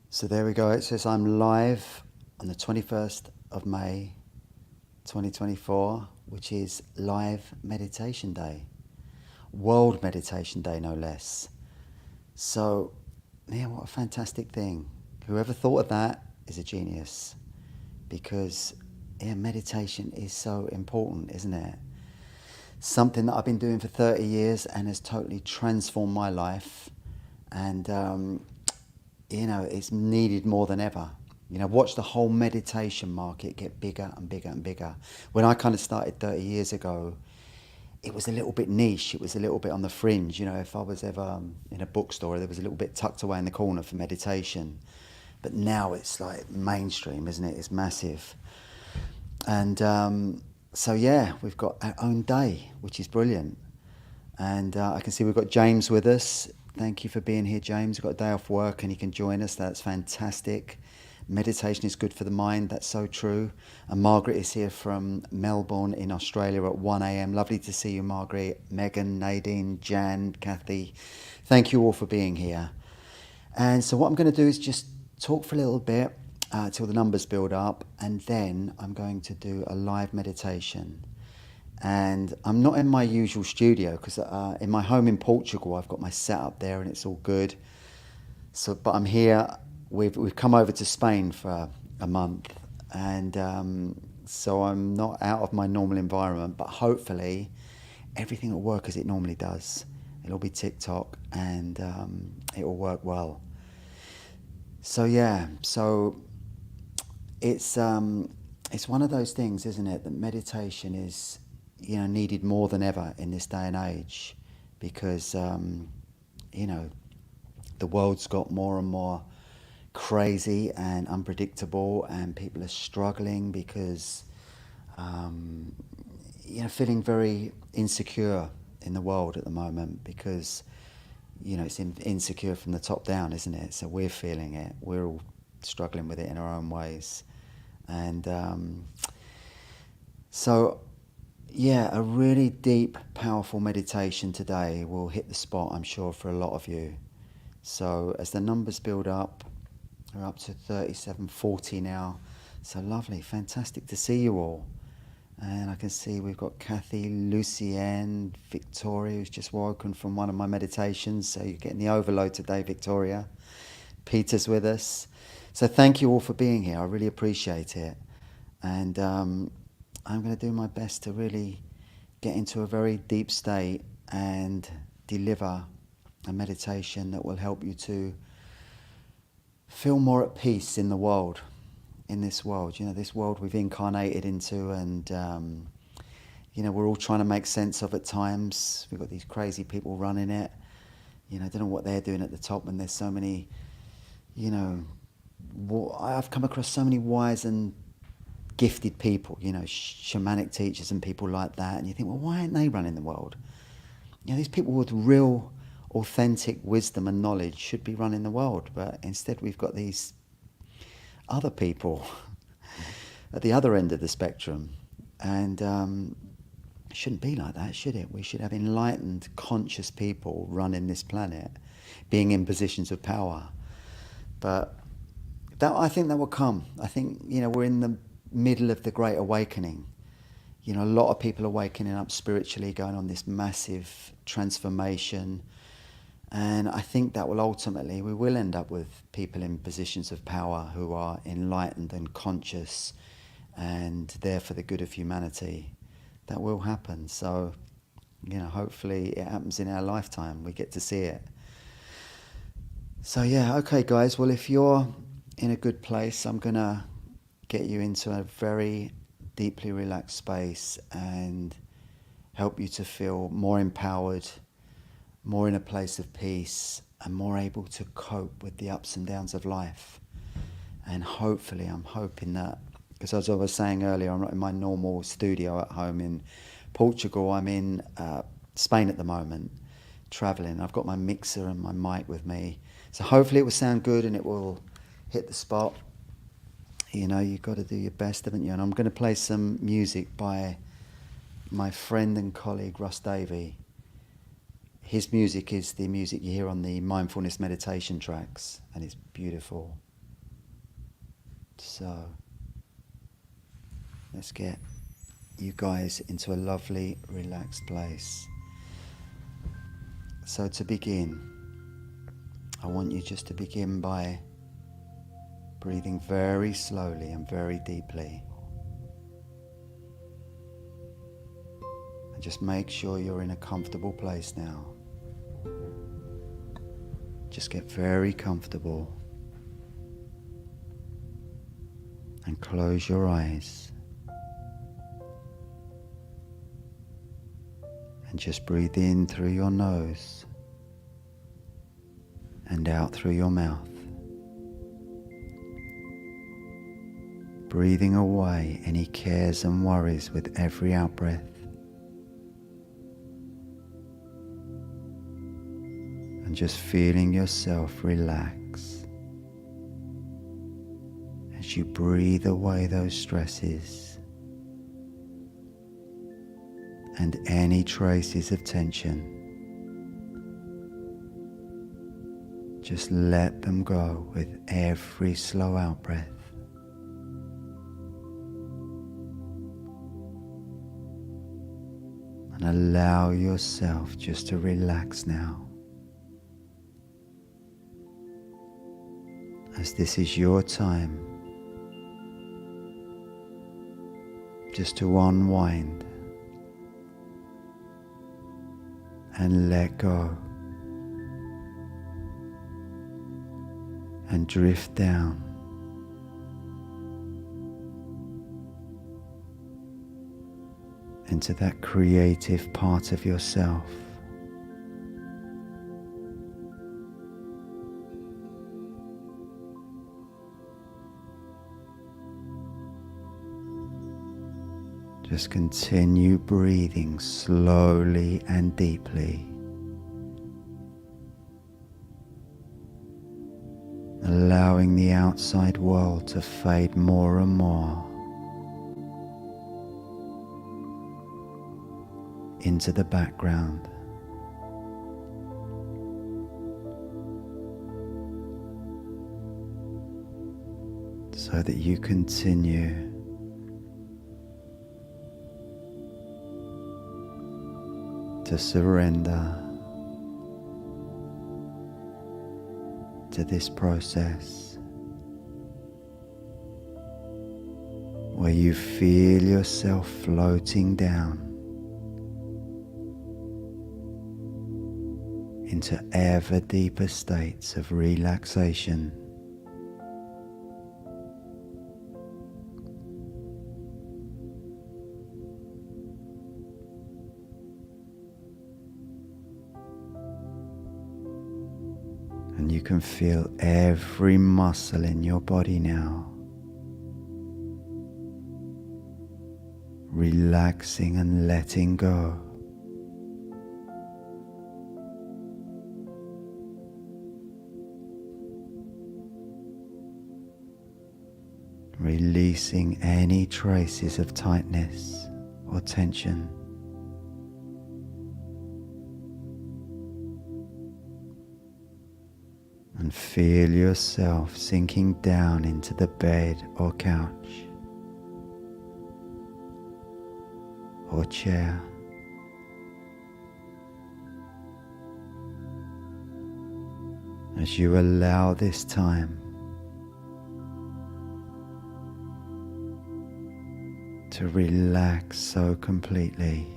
So there we go. It says I'm live on the 21st of May 2024, which is Live Meditation Day. World Meditation Day, no less. So, yeah, what a fantastic thing. Whoever thought of that is a genius because, yeah, meditation is so important, isn't it? Something that I've been doing for 30 years and has totally transformed my life. And it's needed more than ever. Watch the whole meditation market get bigger and bigger and bigger. When I kind of started 30 years ago, it was a little bit niche. It was a little bit on the fringe. If I was ever in a bookstore, there was a little bit tucked away in the corner for meditation. But now it's like mainstream, isn't it? It's massive. And so, yeah, we've got our own day, which is brilliant. And I can see we've got James with us. Thank you for being here, James. We've got a day off work and he can join us. That's fantastic. Meditation is good for the mind. That's so true. And Margaret is here from Melbourne in Australia at 1 a.m. Lovely to see you, Margaret. Megan, Nadine, Jan, Kathy. Thank you all for being here. And so what I'm going to do is just talk for a little bit till the numbers build up. And then I'm going to do a live meditation. And I'm not in my usual studio because in my home in Portugal I've got my setup there and it's all good. So, but I'm here. We've come over to Spain for a month, and so I'm not out of my normal environment. But hopefully, everything will work as it normally does. It'll be TikTok, and it will work well. So yeah, so it's one of those things, isn't it? That meditation is needed more than ever in this day and age, because the world's got more and more crazy and unpredictable, and people are struggling because feeling very insecure in the world at the moment, because it's insecure from the top down, isn't it? So we're feeling it. We're all struggling with it in our own ways, and so yeah, a really deep, powerful meditation today will hit the spot, I'm sure, for a lot of you. So as the numbers build up, we're up to 3740 now. So lovely, fantastic to see you all. And I can see we've got Kathy, Lucienne, Victoria, who's just woken from one of my meditations. So you're getting the overload today, Victoria. Peter's with us. So thank you all for being here. I really appreciate it. And I'm going to do my best to really get into a very deep state and deliver a meditation that will help you to feel more at peace in the world, in this world. This world we've incarnated into, and we're all trying to make sense of at times. We've got these crazy people running it. I don't know what they're doing at the top when there's so many, I've come across so many wise and gifted people, shamanic teachers and people like that, and you think, well, why aren't they running the world? These people with real, authentic wisdom and knowledge should be running the world, but instead we've got these other people at the other end of the spectrum, and it shouldn't be like that, should it? We should have enlightened, conscious people running this planet, being in positions of power. But I think that will come. I think, we're in the middle of the Great Awakening. A lot of people are waking up spiritually, going on this massive transformation. And I think that will ultimately, we will end up with people in positions of power who are enlightened and conscious and there for the good of humanity. That will happen. So, hopefully it happens in our lifetime. We get to see it. So yeah, okay guys, well, if you're in a good place, I'm going to get you into a very deeply relaxed space and help you to feel more empowered, more in a place of peace, and more able to cope with the ups and downs of life. And hopefully, I'm hoping that, because as I was saying earlier, I'm not in my normal studio at home in Portugal. I'm in Spain at the moment, traveling. I've got my mixer and my mic with me. So hopefully it will sound good and it will hit the spot. You've got to do your best, haven't you? And I'm going to play some music by my friend and colleague Russ Davey. His music is the music you hear on the mindfulness meditation tracks, and it's beautiful. So let's get you guys into a lovely, relaxed place. So to begin, I want you just to begin by breathing very slowly and very deeply. And just make sure you're in a comfortable place now. Just get very comfortable and close your eyes. And just breathe in through your nose and out through your mouth. Breathing away any cares and worries with every out-breath. And just feeling yourself relax as you breathe away those stresses and any traces of tension. Just let them go with every slow out-breath. And allow yourself just to relax now, as this is your time just to unwind and let go and drift down into that creative part of yourself. Just continue breathing slowly and deeply, allowing the outside world to fade more and more into the background. So that you continue to surrender to this process where you feel yourself floating down into ever deeper states of relaxation. And you can feel every muscle in your body now relaxing and letting go. Releasing any traces of tightness or tension. And feel yourself sinking down into the bed or couch or chair. As you allow this time to relax so completely.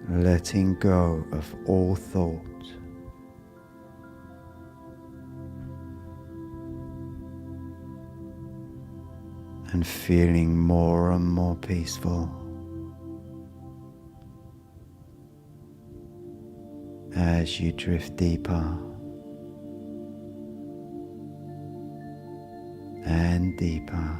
Letting go of all thought. And feeling more and more peaceful as you drift deeper and deeper.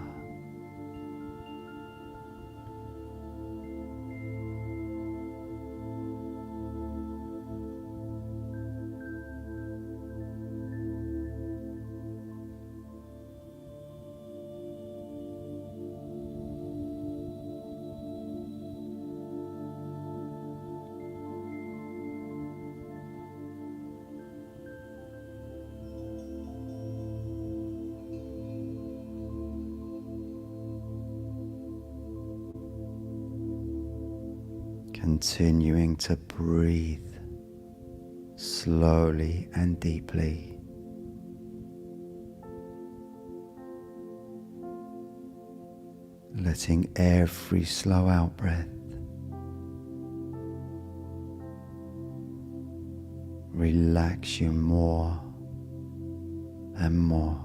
continuing to breathe slowly and deeply. Letting every slow out breath relax you more and more.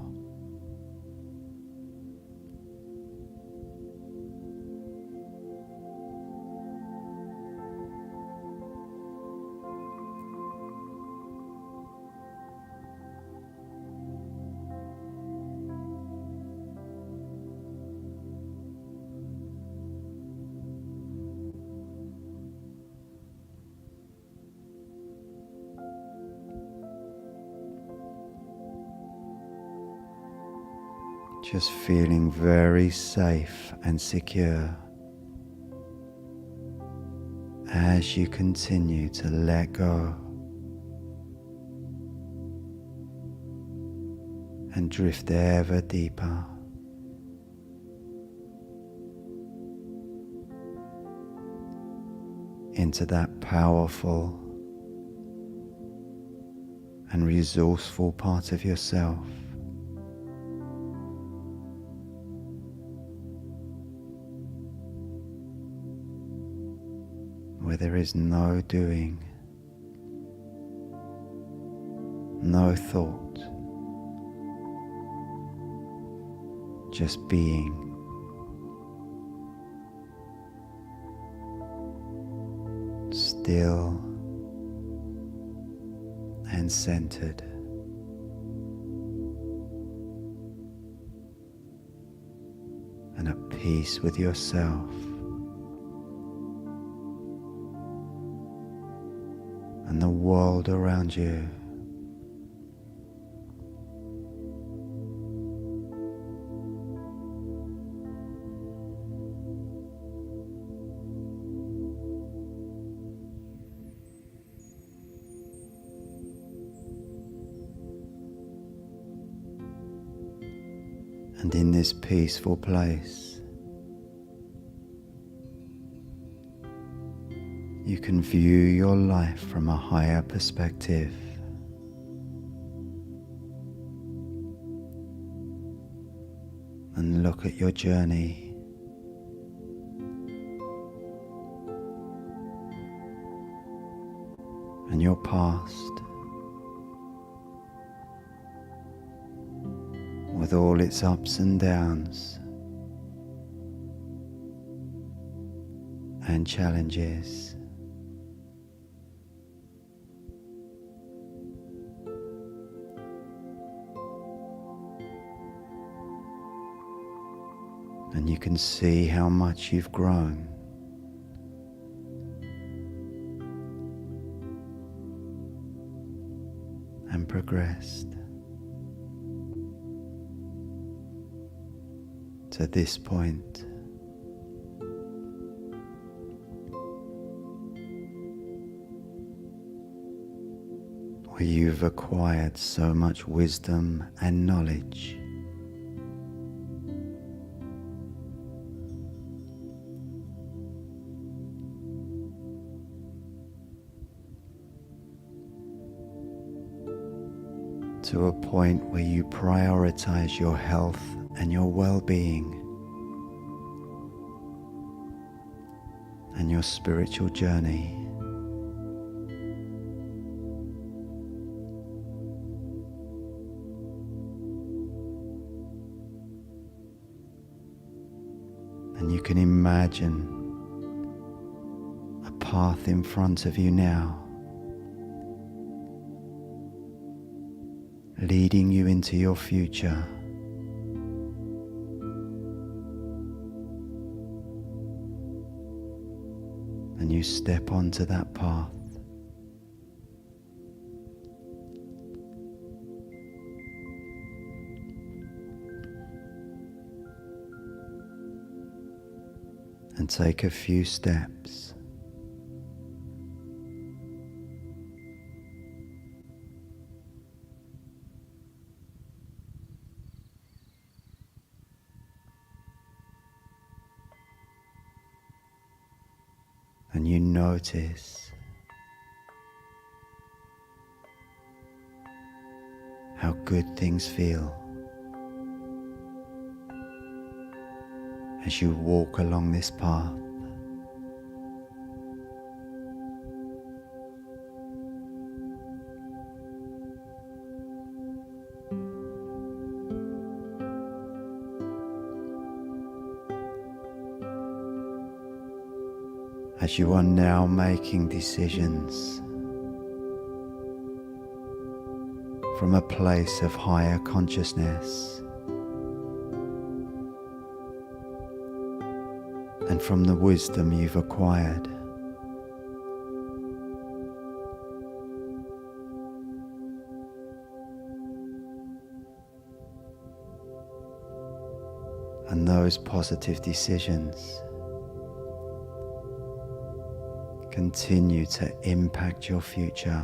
Just feeling very safe and secure as you continue to let go and drift ever deeper into that powerful and resourceful part of yourself where there is no doing, no thought, just being. Still and centered. And at peace with yourself and the world around you. And in this peaceful place, you can view your life from a higher perspective. And look at your journey. And your past. With all its ups and downs and challenges. And you can see how much you've grown. And progressed. To this point, where you've acquired so much wisdom and knowledge, to a point where you prioritize your health and your well-being and your spiritual journey. And you can imagine a path in front of you now, leading you into your future. And you step onto that path. And take a few steps. and you notice how good things feel as you walk along this path. As you are now making decisions from a place of higher consciousness and from the wisdom you've acquired. And those positive decisions continue to impact your future.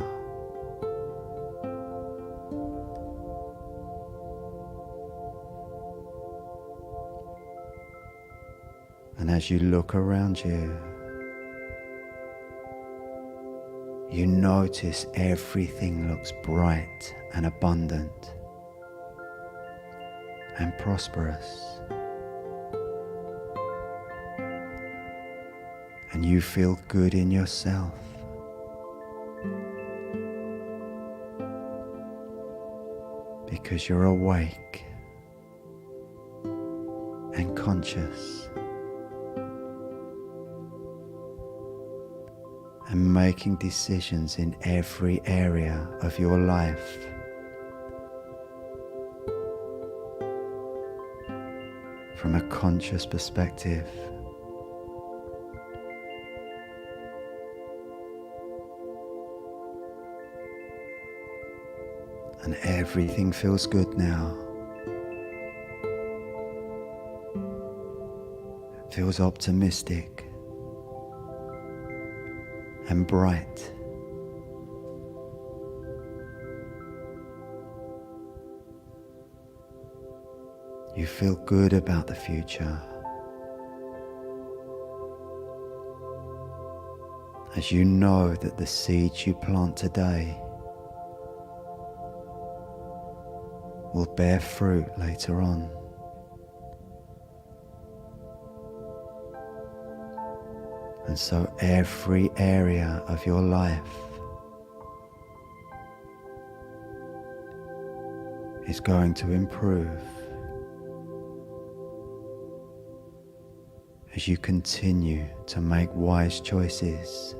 And as you look around you, you notice everything looks bright and abundant and prosperous. And you feel good in yourself. Because you're awake and conscious and making decisions in every area of your life. From a conscious perspective. And everything feels good now. It feels optimistic and bright. You feel good about the future as you know that the seeds you plant today will bear fruit later on. And so every area of your life is going to improve as you continue to make wise choices.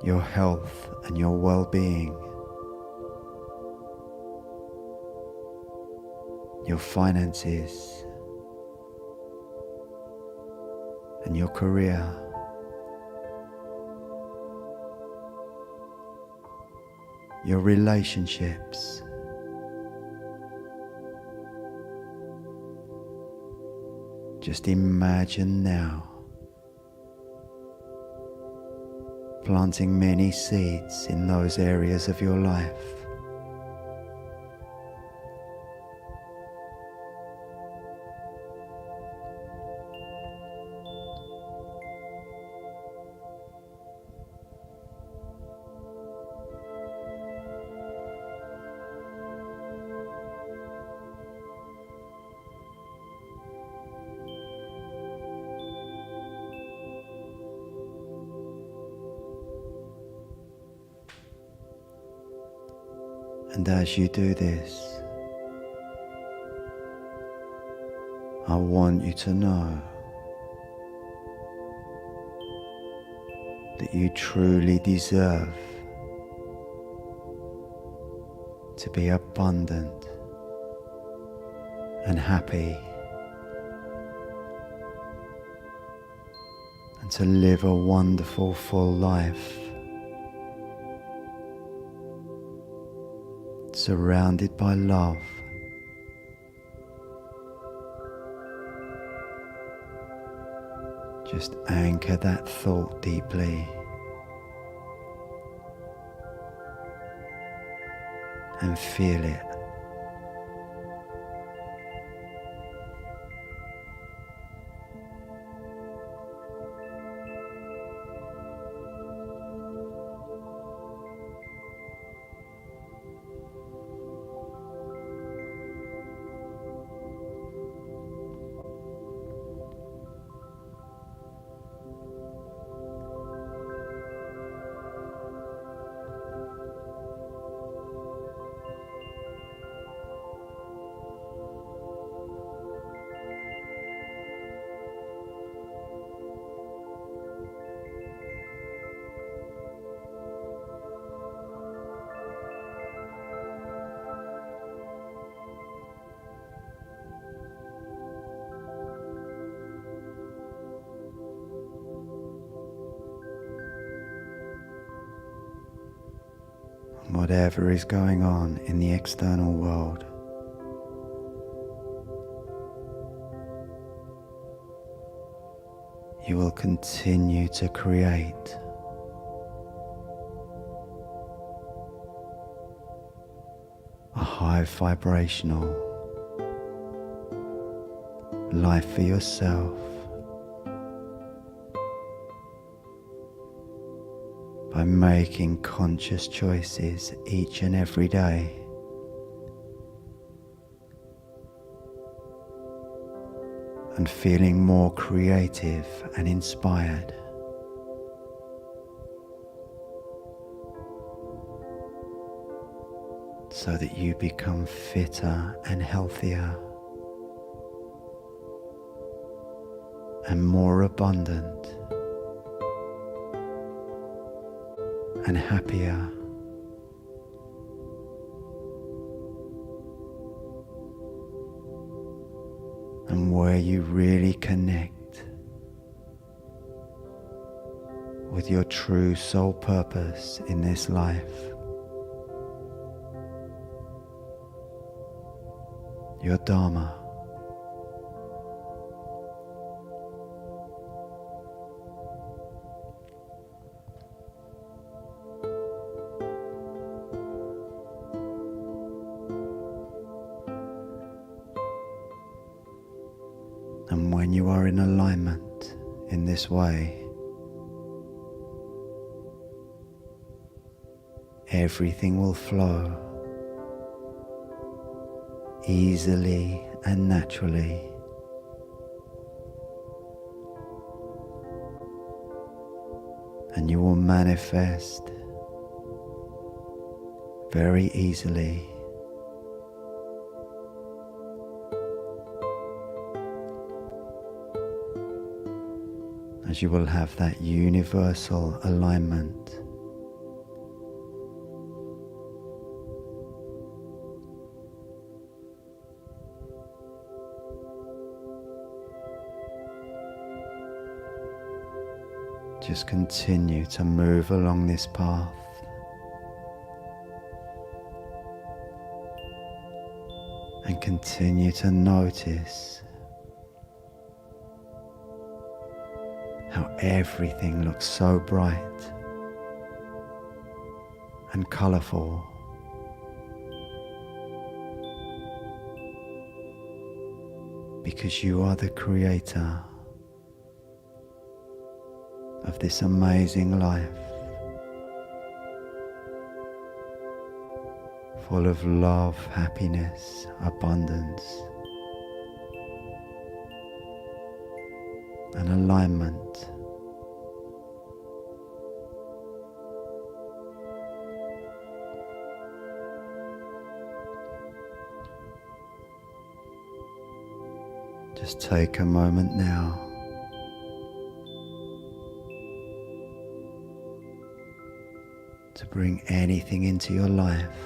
Your health and your well-being, your finances and your career, your relationships, just imagine now planting many seeds in those areas of your life. And as you do this, I want you to know that you truly deserve to be abundant and happy and to live a wonderful, full life, surrounded by love. Just anchor that thought deeply and feel it. Whatever is going on in the external world, you will continue to create a high vibrational life for yourself by making conscious choices each and every day and feeling more creative and inspired. So that you become fitter and healthier and more abundant and happier. And where you really connect with your true soul purpose in this life. Your Dharma. And when you are in alignment in this way, everything will flow easily and naturally. And you will manifest very easily. As you will have that universal alignment just continue to move along this path. And continue to notice how everything looks so bright and colourful. Because you are the creator of this amazing life, full of love, happiness, abundance, and alignment. Just take a moment now to bring anything into your life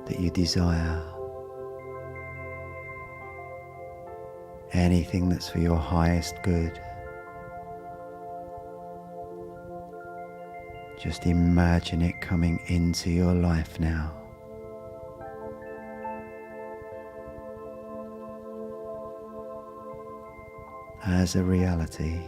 that you desire, anything that's for your highest good. Just imagine it coming into your life now. As a reality.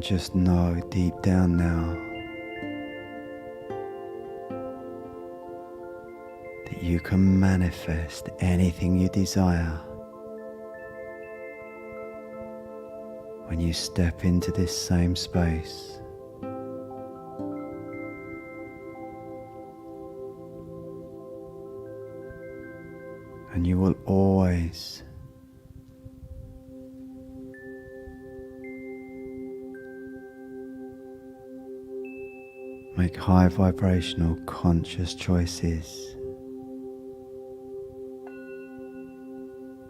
And just know deep down now that you can manifest anything you desire when you step into this same space. And you will always make high vibrational conscious choices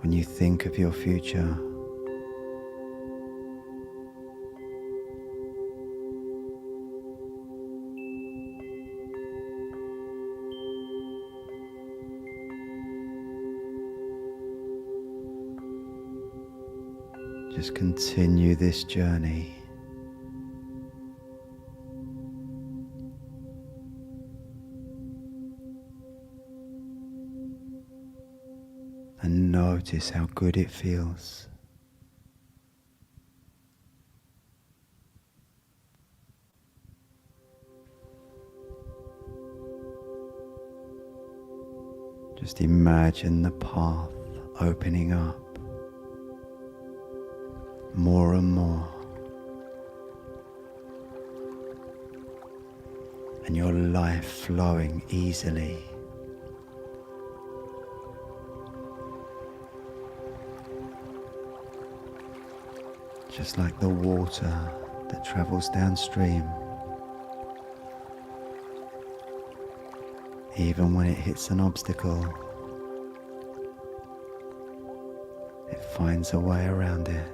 when you think of your future. Just continue this journey. And notice how good it feels. Just imagine the path opening up more and more, and your life flowing easily. Just like the water that travels downstream, even when it hits an obstacle, it finds a way around it.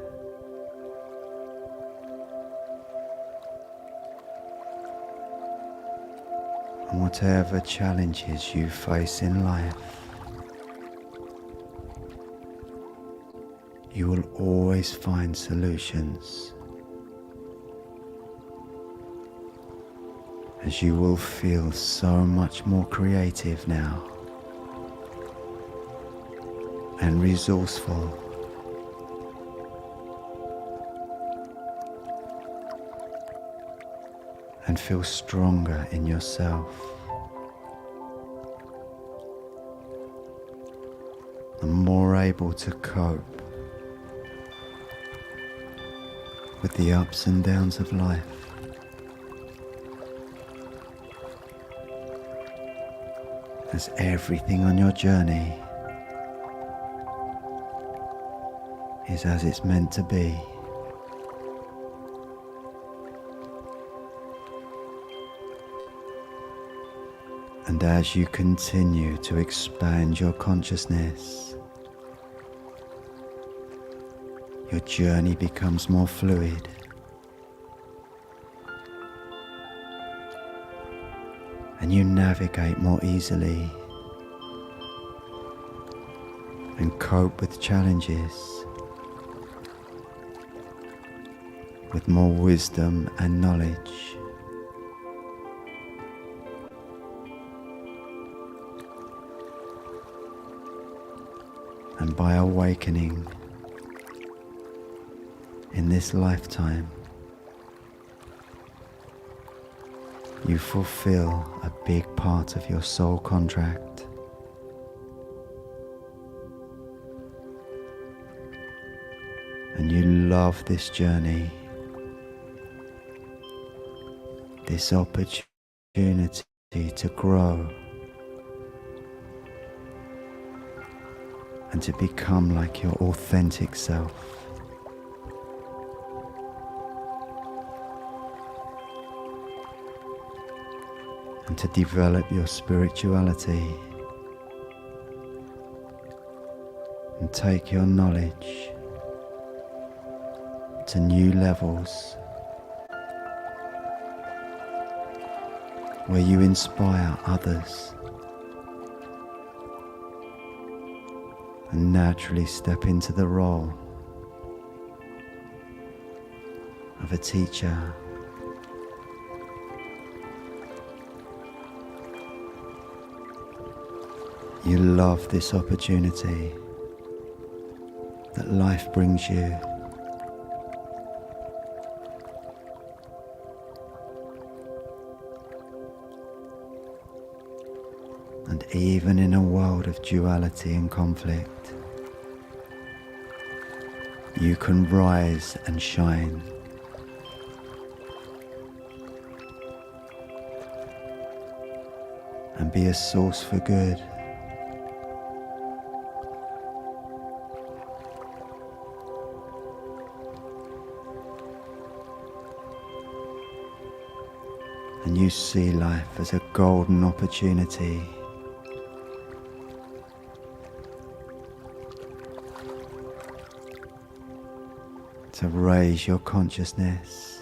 And whatever challenges you face in life, you will always find solutions, as you will feel so much more creative now and resourceful. And feel stronger in yourself and more able to cope with the ups and downs of life. As everything on your journey is as it's meant to be. And as you continue to expand your consciousness, your journey becomes more fluid. And you navigate more easily and cope with challenges with more wisdom and knowledge. And by awakening in this lifetime, you fulfill a big part of your soul contract. And you love this journey, this opportunity to grow and to become like your authentic self. And to develop your spirituality and take your knowledge to new levels where you inspire others and naturally step into the role of a teacher. You love this opportunity that life brings you And even in a world of duality and conflict, you can rise and shine. And be a source for good. And you see life as a golden opportunity to raise your consciousness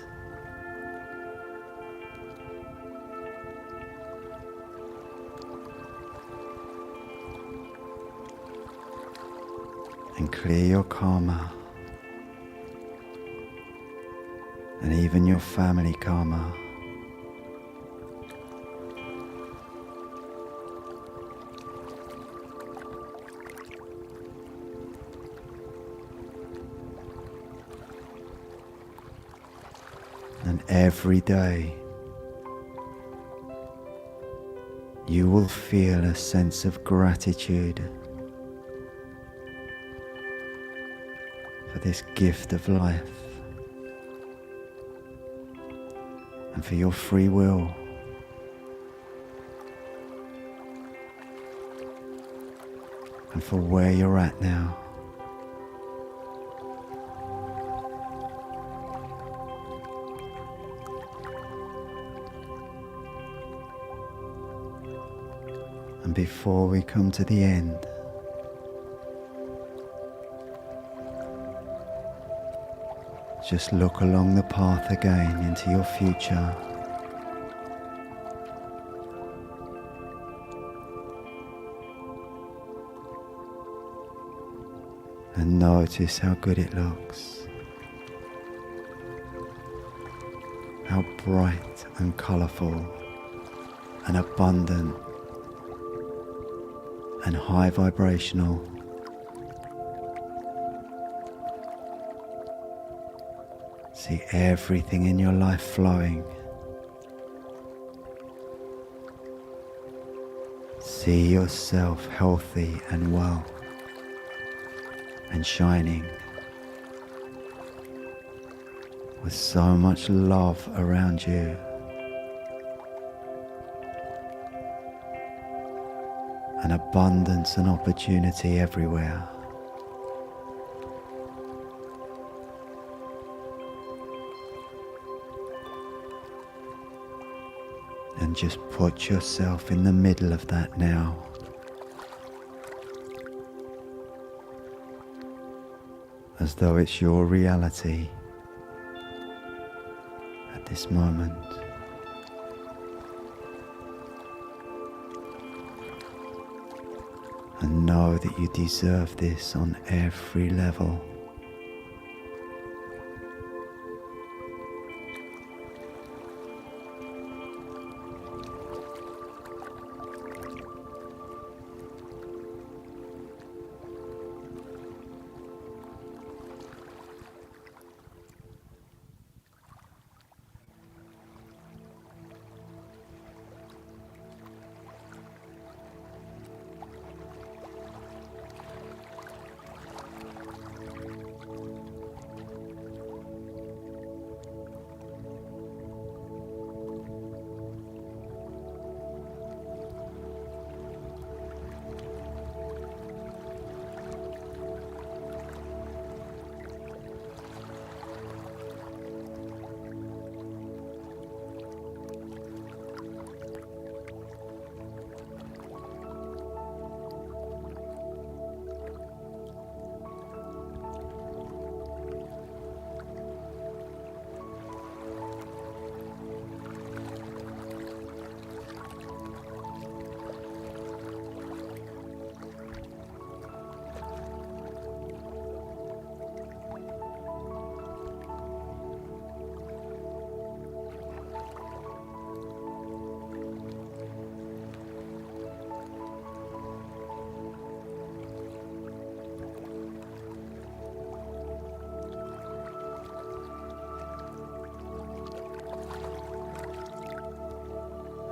and clear your karma and even your family karma. And every day you will feel a sense of gratitude for this gift of life and for your free will. And for where you're at now. And before we come to the end, just look along the path again into your future. And notice how good it looks. How bright and colourful and abundant and high vibrational. See everything in your life flowing. See yourself healthy and well and shining with so much love around you. And abundance and opportunity everywhere. And just put yourself in the middle of that now. As though it's your reality at this moment. And know that you deserve this on every level.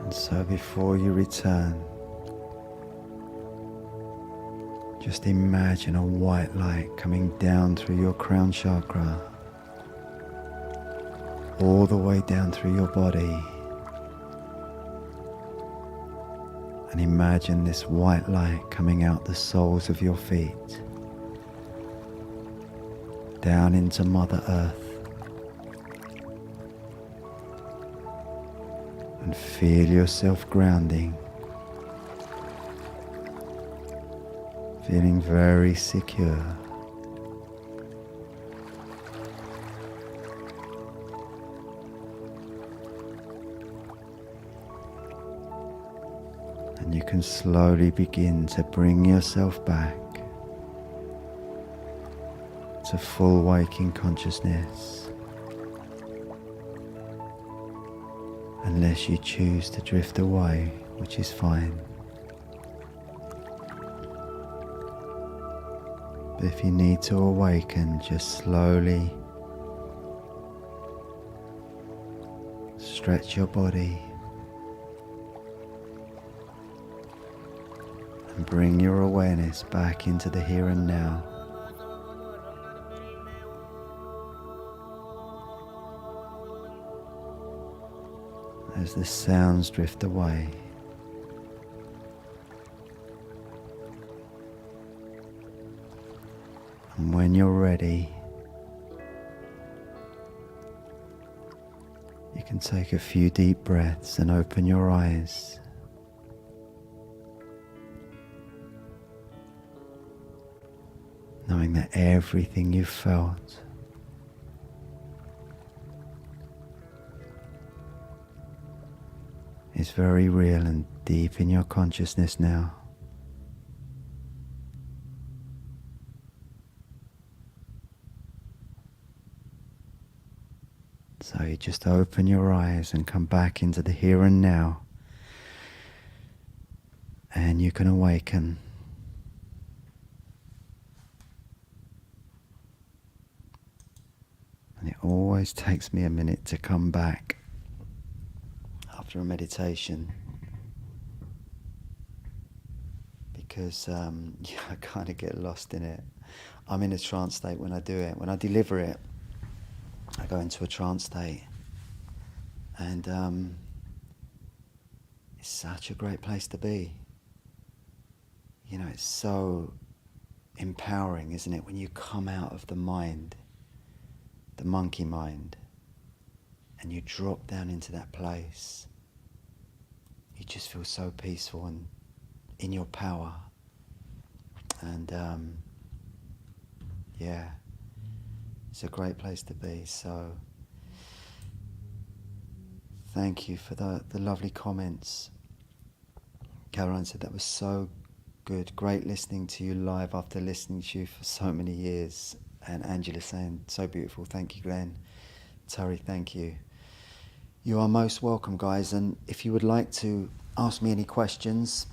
And so before you return Just imagine a white light coming down through your crown chakra, all the way down through your body. And imagine this white light coming out the soles of your feet, down into Mother Earth. And feel yourself grounding, feeling very secure. And you can slowly begin to bring yourself back to full waking consciousness, unless you choose to drift away, which is fine. But if you need to awaken, just slowly stretch your body and bring your awareness back into the here and now. As the sounds drift away, and when you're ready, you can take a few deep breaths and open your eyes. Knowing that everything you've felt is very real and deep in your consciousness now. So you just open your eyes and come back into the here and now, and you can awaken. And it always takes me a minute to come back after a meditation, because I kind of get lost in it. I'm in a trance state when I do it. When I deliver it, I go into a trance state, and it's such a great place to be. You know, it's so empowering, isn't it, when you come out of the mind, the monkey mind, and you drop down into that place. You just feel so peaceful and in your power. And yeah, it's a great place to be. So thank you for the lovely comments. Caroline said that was so good. Great listening to you live after listening to you for so many years. And Angela saying, so beautiful. Thank you, Glenn. Terry, thank you. You are most welcome, guys. And if you would like to ask me any questions,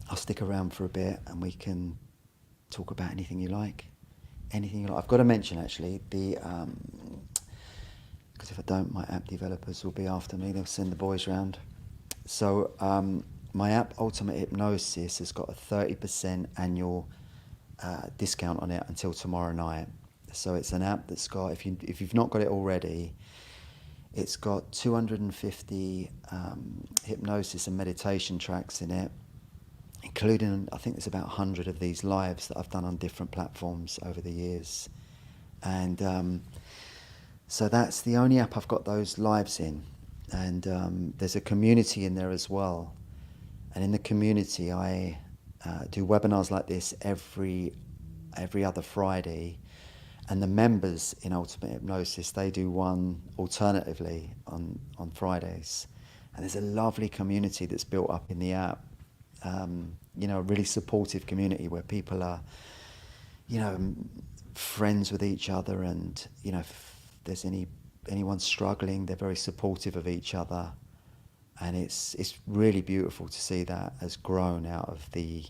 I'll stick around for a bit and we can talk about anything you like. Anything you like. I've got to mention, actually, because if I don't, my app developers will be after me. They'll send the boys round. So my app, Ultimate Hypnosis, has got a 30% annual discount on it until tomorrow night. So it's an app that's got, if you've not got it already, it's got 250 hypnosis and meditation tracks in it, including, I think there's about 100 of these lives that I've done on different platforms over the years. And so that's the only app I've got those lives in. And there's a community in there as well. And in the community, I do webinars like this every other Friday. And the members in Ultimate Hypnosis, they do one alternatively on Fridays. And there's a lovely community that's built up in the app. You know, a really supportive community where people are, you know, friends with each other. And, you know, if there's anyone struggling, they're very supportive of each other. And it's really beautiful to see that has grown out of the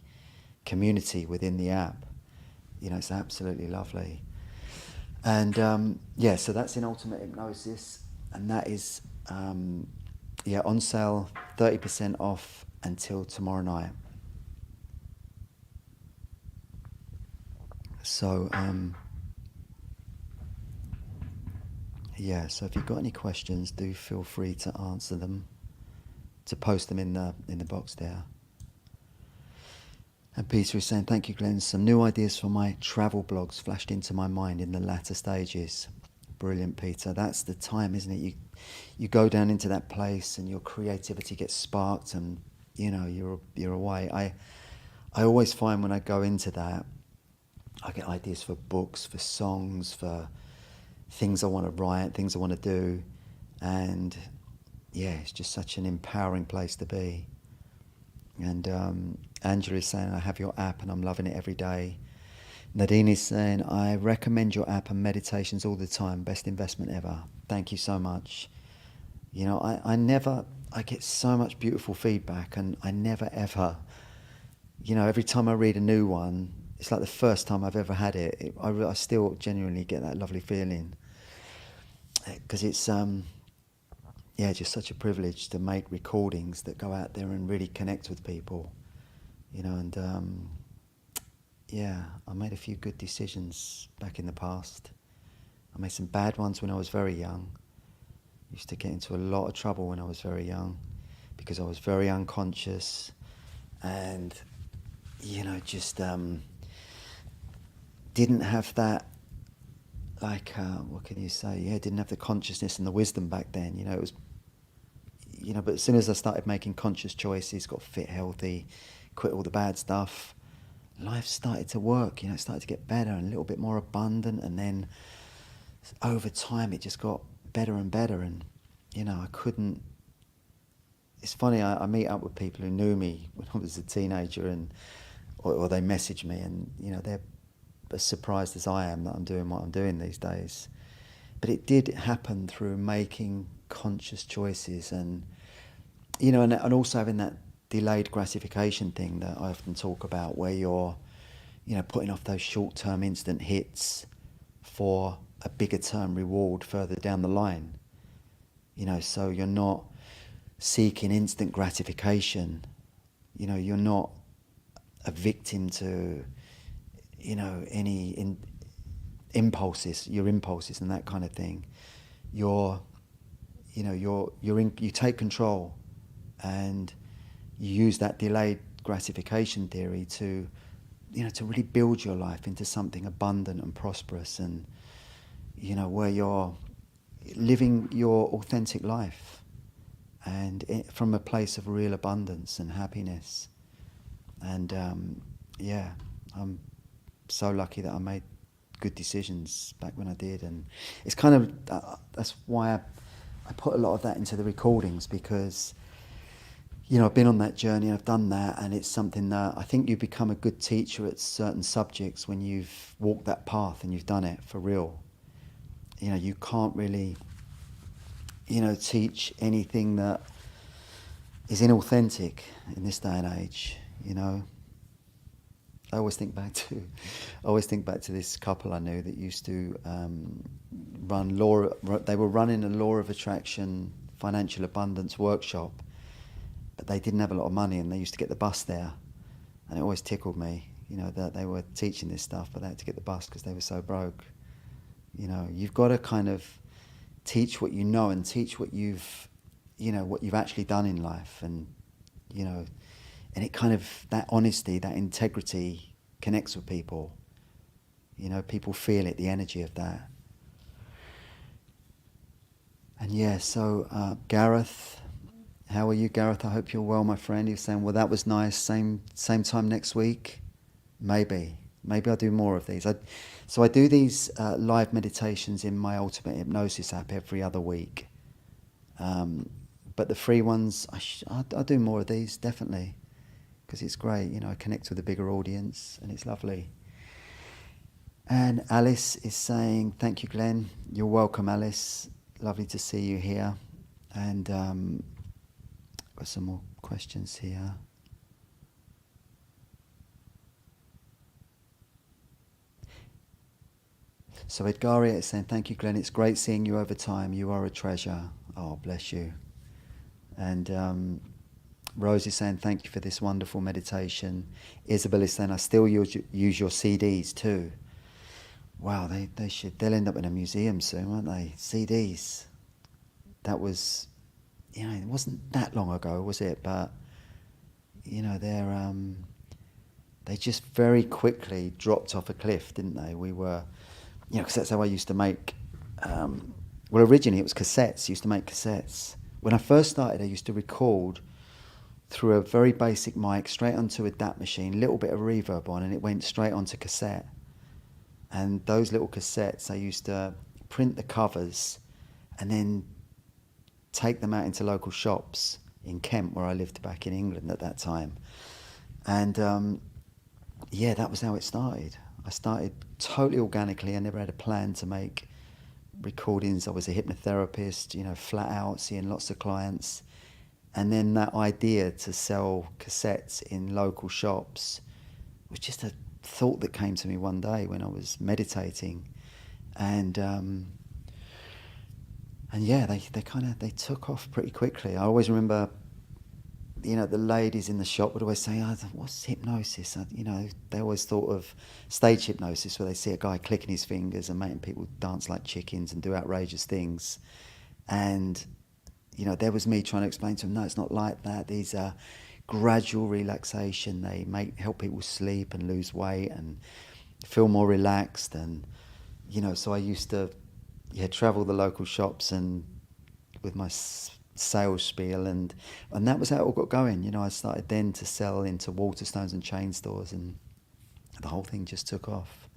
community within the app. You know, it's absolutely lovely. And yeah, so that's in Ultimate Hypnosis, and that is on sale, 30% off until tomorrow night. So, yeah, so if you've got any questions, do feel free to answer them, to post them in the box there. And Peter is saying, thank you, Glenn. Some new ideas for my travel blogs flashed into my mind in the latter stages. Brilliant, Peter. That's the time, isn't it? You go down into that place and your creativity gets sparked, and you're away. I always find when I go into that, I get ideas for books, for songs, for things I want to write, things I want to do, and yeah, it's just such an empowering place to be. And Angela is saying, I have your app and I'm loving it every day. Nadine is saying, I recommend your app and meditations all the time. Best investment ever. Thank you so much. I get so much beautiful feedback, and I never ever, every time I read a new one, it's like the first time I've ever had it. I still genuinely get that lovely feeling. Because it's, just such a privilege to make recordings that go out there and really connect with people, and I made a few good decisions back in the past. I made some bad ones when I was very young. Used to get into a lot of trouble when I was very young because I was very unconscious and, just didn't have that, what can you say? Yeah, didn't have the consciousness and the wisdom back then. It was, but as soon as I started making conscious choices, got fit, healthy, quit all the bad stuff, life started to work, it started to get better and a little bit more abundant. And then over time, it just got better and better. And, I couldn't, it's funny, I meet up with people who knew me when I was a teenager or they message me and, they're as surprised as I am that I'm doing what I'm doing these days. But it did happen through making conscious choices and also having that delayed gratification thing that I often talk about, where you're, putting off those short-term instant hits for a bigger term reward further down the line. So you're not seeking instant gratification. You're not a victim to, any impulses, your impulses and that kind of thing. You take control, and you use that delayed gratification theory to really build your life into something abundant and prosperous, and where you're living your authentic life and from a place of real abundance and happiness. And I'm so lucky that I made good decisions back when I did, and it's kind of that's why I put a lot of that into the recordings, because I've been on that journey, I've done that, and it's something that I think you become a good teacher at certain subjects when you've walked that path and you've done it for real. You can't really teach anything that is inauthentic in this day and age. I always think back to this couple I knew that used to they were running a law of attraction financial abundance workshop, but they didn't have a lot of money, and they used to get the bus there, and it always tickled me, that they were teaching this stuff, but they had to get the bus because they were so broke. You've got to kind of teach what you know and teach what you've actually done in life, and and it kind of, that honesty, that integrity connects with people. People feel it, the energy of that. And so Gareth, how are you, Gareth? I hope you're well, my friend. You're saying, well, that was nice. Same time next week? Maybe I'll do more of these. So I do these live meditations in my Ultimate Hypnosis app every other week. But the free ones, I'll do more of these, definitely. Because it's great, I connect with a bigger audience, and it's lovely. And Alice is saying, thank you, Glenn. You're welcome, Alice. Lovely to see you here. And got some more questions here. So Edgaria is saying, thank you, Glenn. It's great seeing you over time. You are a treasure. Oh, bless you. And Rose is saying, thank you for this wonderful meditation. Isabel is saying, I still use your CDs too. Wow, they'll end up in a museum soon, won't they? CDs. That was, it wasn't that long ago, was it? But, they just very quickly dropped off a cliff, didn't they? We were, because that's how I used to make, well, originally it was cassettes. I used to make cassettes. When I first started, I used to record through a very basic mic straight onto a DAT machine, little bit of reverb on, and it went straight onto cassette. And those little cassettes, I used to print the covers and then take them out into local shops in Kent, where I lived back in England at that time. And that was how it started. I started totally organically. I never had a plan to make recordings. I was a hypnotherapist, flat out, seeing lots of clients. And then that idea to sell cassettes in local shops was just a thought that came to me one day when I was meditating. And they took off pretty quickly. I always remember, the ladies in the shop would always say, what's hypnosis? They always thought of stage hypnosis, where they see a guy clicking his fingers and making people dance like chickens and do outrageous things. And, there was me trying to explain to them, no, it's not like that. These are gradual relaxation. They help people sleep and lose weight and feel more relaxed. And, so I used to travel the local shops and with my sales spiel, and that was how it all got going. I started then to sell into Waterstones and chain stores, and the whole thing just took off.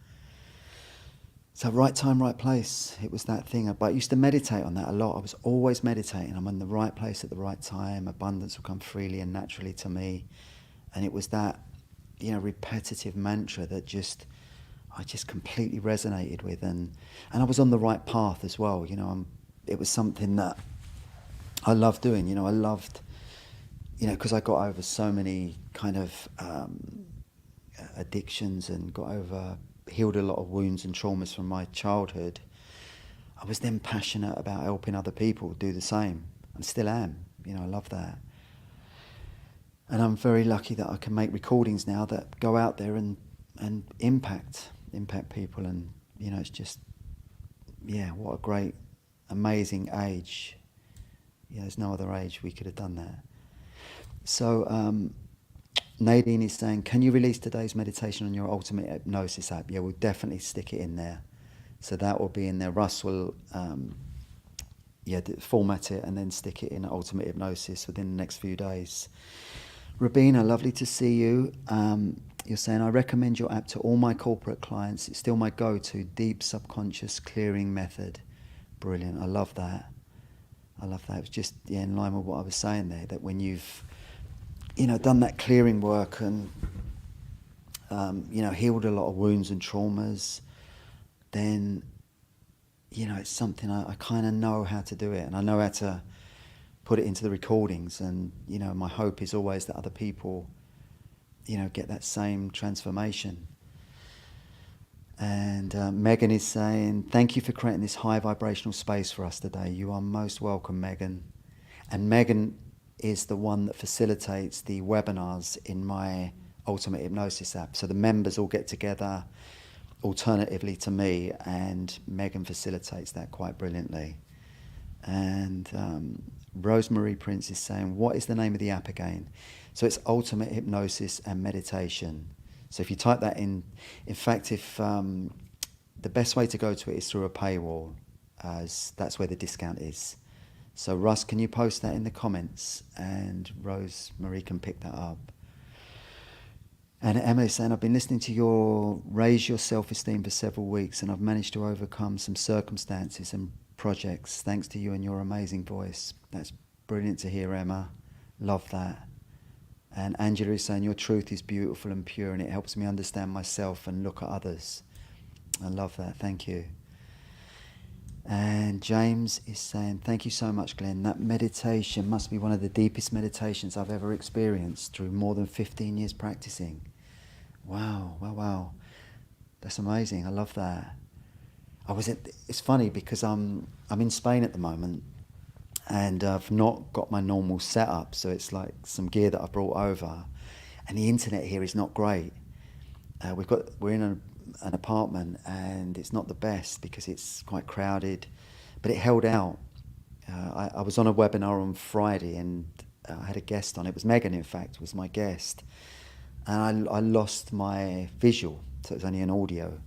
So right time, right place. It was that thing. But I used to meditate on that a lot. I was always meditating. I'm in the right place at the right time. Abundance will come freely and naturally to me. And it was that, repetitive mantra that I just completely resonated with. And I was on the right path as well. It was something that I loved doing. I loved, because I got over so many kind of addictions and healed a lot of wounds and traumas from my childhood. I was then passionate about helping other people do the same, and still am. I love that. And I'm very lucky that I can make recordings now that go out there and impact people. And, it's just, what a great, amazing age. There's no other age we could have done that. So, Nadine is saying, can you release today's meditation on your Ultimate Hypnosis app? Yeah, we'll definitely stick it in there. So that will be in there. Russ will format it and then stick it in Ultimate Hypnosis within the next few days. Rabina, lovely to see you. You're saying, I recommend your app to all my corporate clients. It's still my go-to deep subconscious clearing method. Brilliant. I love that. It's just in line with what I was saying there, that when you've done that clearing work and, healed a lot of wounds and traumas, then, it's something I kind of know how to do it, and I know how to put it into the recordings. And, my hope is always that other people, get that same transformation. And Megan is saying, thank you for creating this high vibrational space for us today. You are most welcome, Megan. And Megan is the one that facilitates the webinars in my Ultimate Hypnosis app. So the members all get together alternatively to me, and Megan facilitates that quite brilliantly. And Rosemary Prince is saying, what is the name of the app again? So it's Ultimate Hypnosis and Meditation. So if you type that in fact, if the best way to go to it is through a paywall, as that's where the discount is. So Russ, can you post that in the comments, and Rosemary can pick that up. And Emma is saying, I've been listening to your Raise Your Self-Esteem for several weeks, and I've managed to overcome some circumstances and projects thanks to you and your amazing voice. That's brilliant to hear, Emma. Love that. And Angela is saying, your truth is beautiful and pure, and it helps me understand myself and look at others. I love that. Thank you. And James is saying, thank you so much, Glenn. That meditation must be one of the deepest meditations I've ever experienced through more than 15 years practicing. Wow. That's amazing. I love that. It's funny because I'm in Spain at the moment, and I've not got my normal setup, so it's like some gear that I brought over, and the internet here is not great. We're in an apartment, and it's not the best because it's quite crowded, but it held out. I was on a webinar on Friday, and I had a guest on. It was Megan, in fact, was my guest, and I lost my visual, so it was only an audio.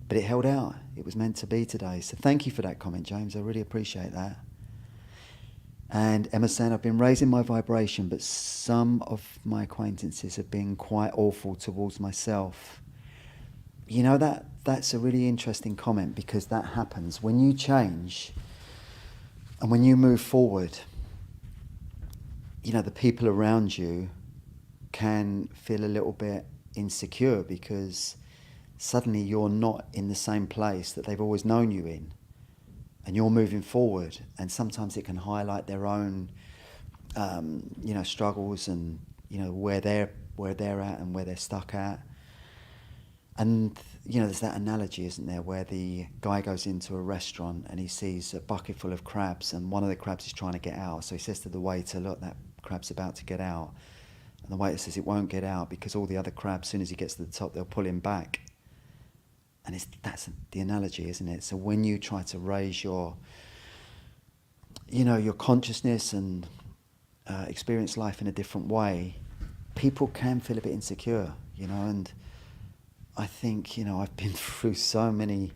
But it held out. It was meant to be today. So thank you for that comment, James. I really appreciate that. And Emma saying, I've been raising my vibration, but some of my acquaintances have been quite awful towards myself. You know, that's a really interesting comment, because that happens. When you change and when you move forward, you know, the people around you can feel a little bit insecure because suddenly you're not in the same place that they've always known you in. And you're moving forward, and sometimes it can highlight their own, you know, struggles, and you know where they're at and where they're stuck at. And you know, there's that analogy, isn't there, where the guy goes into a restaurant and he sees a bucket full of crabs, and one of the crabs is trying to get out. So he says to the waiter, "Look, that crab's about to get out." And the waiter says it won't get out because all the other crabs, as soon as he gets to the top, they'll pull him back. And that's the analogy, isn't it? So when you try to raise your, you know, your consciousness and experience life in a different way, people can feel a bit insecure, you know. And I think, you know, I've been through so many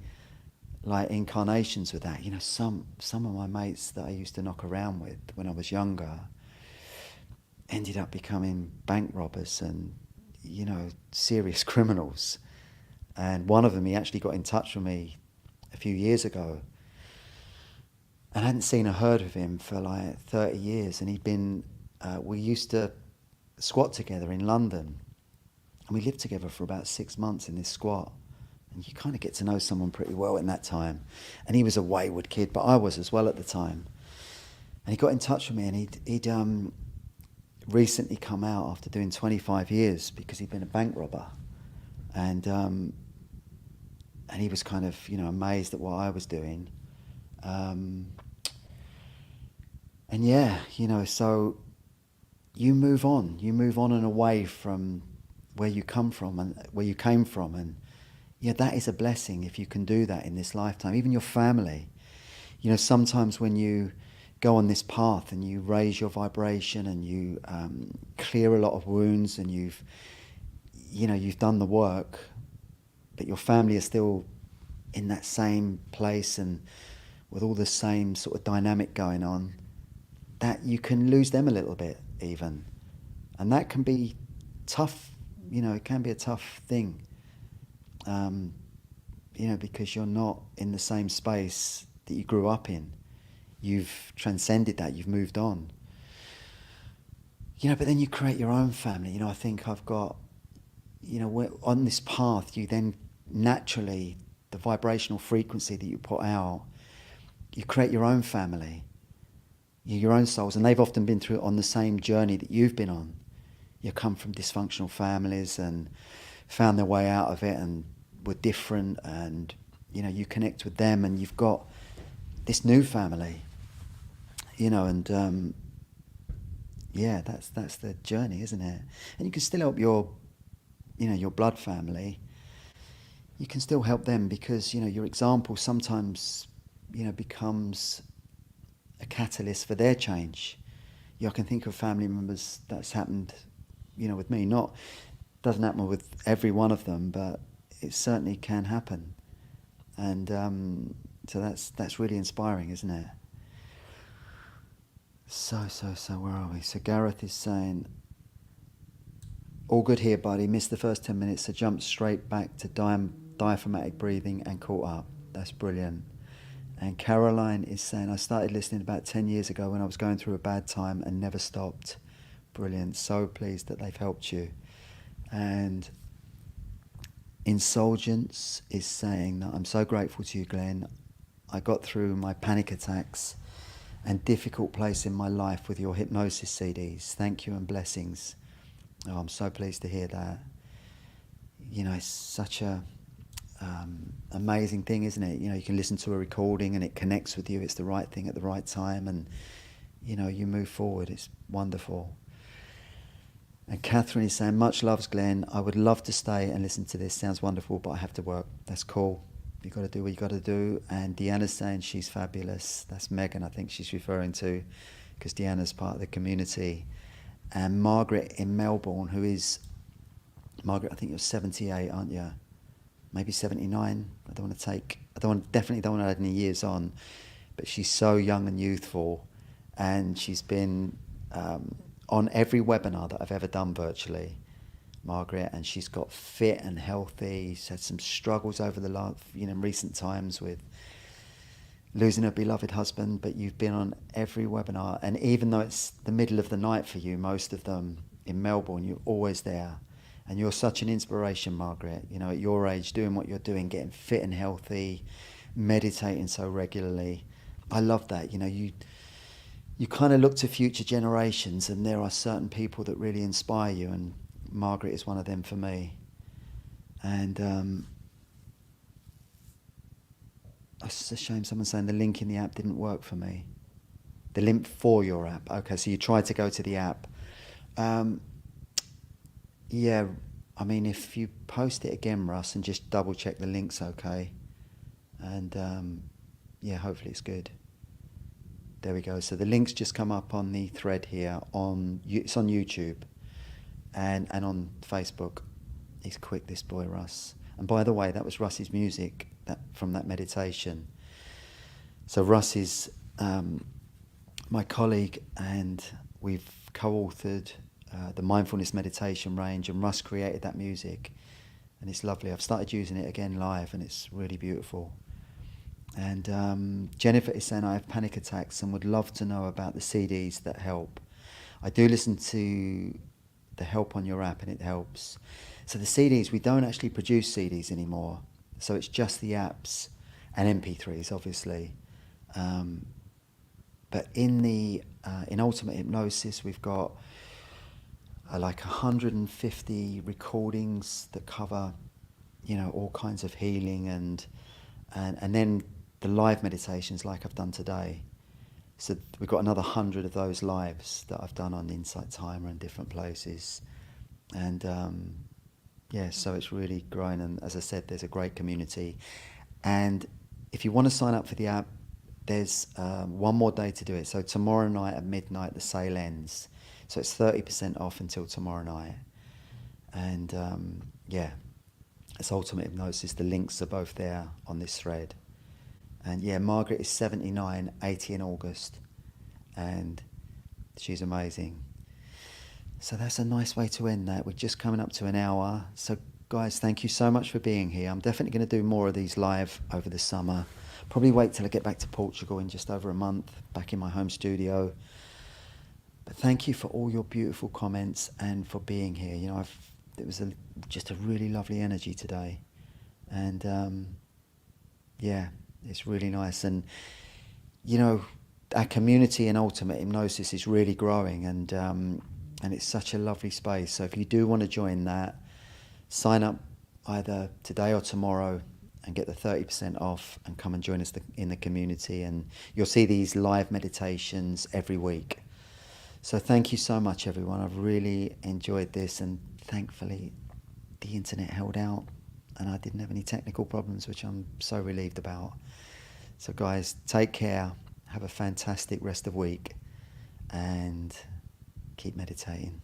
like incarnations with that. You know, some of my mates that I used to knock around with when I was younger ended up becoming bank robbers and, you know, serious criminals. And one of them, he actually got in touch with me a few years ago. And I hadn't seen or heard of him for like 30 years. And he'd been, we used to squat together in London. And we lived together for about 6 months in this squat. And you kind of get to know someone pretty well in that time. And he was a wayward kid, but I was as well at the time. And he got in touch with me, and he'd recently come out after doing 25 years because he'd been a bank robber. And he was kind of, you know, amazed at what I was doing. And yeah, you know, so you move on and away from where you come from and where you came from. And yeah, that is a blessing if you can do that in this lifetime. Even your family, you know, sometimes when you go on this path and you raise your vibration and you clear a lot of wounds, and you've done the work, but your family is still in that same place and with all the same sort of dynamic going on, that you can lose them a little bit even. And that can be tough, you know, it can be a tough thing, you know, because you're not in the same space that you grew up in. You've transcended that, you've moved on. You know, but then you create your own family. You know, I think I've got, you know, on this path, you then naturally, the vibrational frequency that you put out, you create your own family, your own souls, and they've often been through on the same journey that you've been on. You come from dysfunctional families and found their way out of it and were different, and you know, you connect with them, and you've got this new family, you know, and yeah, that's the journey, isn't it? And you can still help your, you know, your blood family. You can still help them because, you know, your example sometimes, you know, becomes a catalyst for their change. You know, I can think of family members that's happened, you know, with me. Doesn't happen with every one of them, but it certainly can happen. And so that's really inspiring, isn't it? So, where are we? So Gareth is saying, all good here, buddy. Missed the first 10 minutes, so jumped straight back to diaphragmatic breathing and caught up. That's brilliant. And Caroline is saying, I started listening about 10 years ago when I was going through a bad time and never stopped. Brilliant. So pleased that they've helped you. And Insurgence is saying that I'm so grateful to you, Glenn. I got through my panic attacks and difficult place in my life with your hypnosis CDs. Thank you and blessings. Oh, I'm so pleased to hear that. You know, it's such a amazing thing, isn't it? You know, you can listen to a recording and it connects with you. It's the right thing at the right time, and you know, you move forward. It's wonderful. And Catherine is saying, much loves, Glenn. I would love to stay and listen to this. Sounds wonderful, but I have to work. That's cool. You got to do what you got to do. And Deanna's saying she's fabulous. That's Megan, I think she's referring to, because Deanna's part of the community. And Margaret in Melbourne, who is, Margaret, I think you're 78, aren't you? Maybe 79. Definitely don't want to add any years on. But she's so young and youthful. And she's been on every webinar that I've ever done virtually, Margaret, and she's got fit and healthy. She's had some struggles over the last, recent times with losing her beloved husband, but you've been on every webinar, and even though it's the middle of the night for you, most of them in Melbourne, you're always there. And you're such an inspiration, Margaret, at your age, doing what you're doing, getting fit and healthy, meditating so regularly. I love that. You kind of look to future generations, and there are certain people that really inspire you, and Margaret is one of them for me. And it's a shame someone's saying the link in the app didn't work for me. The link for your app. Okay, so you tried to go to the app. Yeah, I mean, if you post it again, Russ, and just double check the link's okay. And yeah, hopefully it's good. There we go. So the link's just come up on the thread here. It's on YouTube and on Facebook. He's quick, this boy, Russ. And by the way, that was Russ's music from that meditation. So Russ is my colleague, and we've co-authored the mindfulness meditation range, and Russ created that music, and it's lovely. I've started using it again live, and it's really beautiful. And Jennifer is saying, I have panic attacks and would love to know about the CDs that help. I do listen to the help on your app, and it helps. So the CDs, we don't actually produce CDs anymore. So it's just the apps and MP3s, obviously. But in Ultimate Hypnosis, we've got like 150 recordings that cover, all kinds of healing and then the live meditations like I've done today. So we've got another 100 of those lives that I've done on Insight Timer and different places. And yeah, so it's really growing. And as I said, there's a great community. And if you want to sign up for the app, there's one more day to do it. So tomorrow night at midnight, the sale ends. So it's 30% off until tomorrow night. And yeah, it's Ultimate Hypnosis. The links are both there on this thread. And yeah, Margaret is 79, 80 in August. And she's amazing. So that's a nice way to end that. We're just coming up to an hour. So guys, thank you so much for being here. I'm definitely going to do more of these live over the summer. Probably wait till I get back to Portugal in just over a month, back in my home studio. But thank you for all your beautiful comments and for being here. It was just a really lovely energy today. And yeah, it's really nice. And, our community in Ultimate Hypnosis is really growing, and it's such a lovely space. So if you do want to join that, sign up either today or tomorrow and get the 30% off and come and join us in the community. And you'll see these live meditations every week. So thank you so much, everyone. I've really enjoyed this, and thankfully the internet held out and I didn't have any technical problems, which I'm so relieved about. So guys, take care. Have a fantastic rest of week and keep meditating.